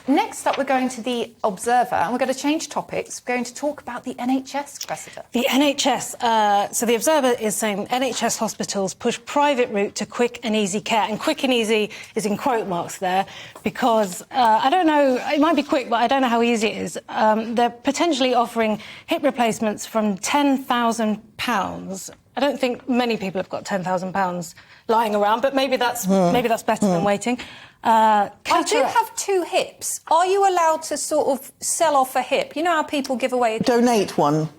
Next up, we're going to the Observer, and we're going to change topics. We're going to talk about the NHS, Cressida. The NHS. So the Observer is saying NHS hospitals push private route to quick and easy care. And quick and easy is in quote marks there because, I don't know, it might be quick, but I don't know how easy it is. They're potentially offering hip replacements from £10,000. I don't think many people have got £10,000 lying around, but maybe that's better than waiting. I do have 2 hips. Are you allowed to sort of sell off a hip? You know how people give away... Donate one.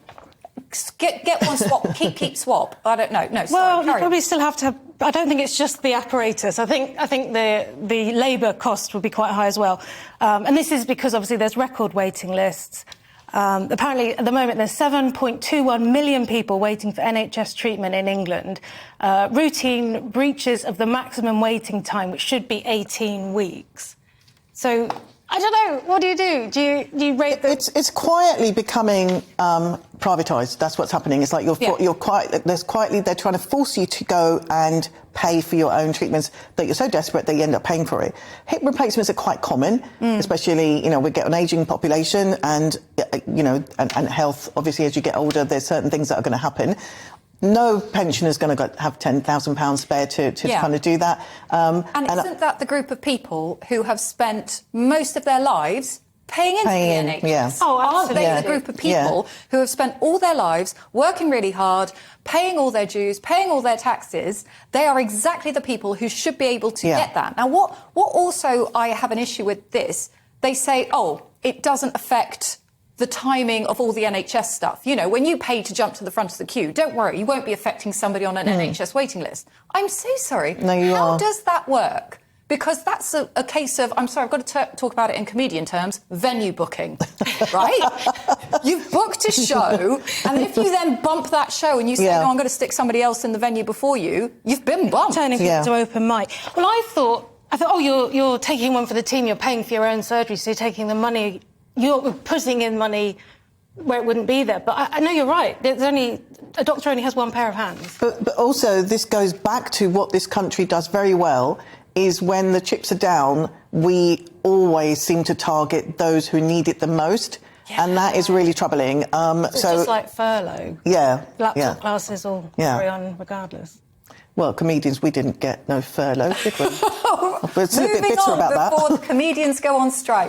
Get one, swap, keep, swap. I don't know. No, sorry. Well, you probably still have to... I don't think it's just the apparatus. I think the labour cost will be quite high as well. And this is because, obviously, there's record waiting lists. Apparently, at the moment, there's 7.21 million people waiting for NHS treatment in England. Routine breaches of the maximum waiting time, which should be 18 weeks. So, I don't know. What do? Do you rate the... It's quietly becoming privatised. That's what's happening. It's like they're trying to force you to go and pay for your own treatments that you're so desperate that you end up paying for it. Hip replacements are quite common, especially, we get an ageing population and, and health, obviously, as you get older, there's certain things that are going to happen. No pensioner's going to have £10,000 spare to kind of do that. And isn't that the group of people who have spent most of their lives paying into the NHS? Yeah. Oh, aren't they the group of people who have spent all their lives working really hard, paying all their dues, paying all their taxes? They are exactly the people who should be able to get that. Now, what also I have an issue with this, they say, it doesn't affect the timing of all the NHS stuff. When you pay to jump to the front of the queue, don't worry, you won't be affecting somebody on an NHS waiting list. I'm so sorry. No, you are. How does that work? Because that's a case of, I'm sorry, I've got to talk about it in comedian terms, venue booking, right? You've booked a show, and if you then bump that show and you say, I'm going to stick somebody else in the venue before you, you've been bumped. Turning people to open mic. Well, I thought, you're taking one for the team, you're paying for your own surgery, so you're taking the money... You're putting in money where it wouldn't be there. But I know you're right. A doctor only has one pair of hands. But also, this goes back to what this country does very well, is when the chips are down, we always seem to target those who need it the most. Yeah. And that is really troubling. It's just like furlough. Yeah. Laptop classes all carry on regardless. Well, comedians, we didn't get no furlough, did we? We're still a bit Moving bitter on about that. before the comedians go on strike.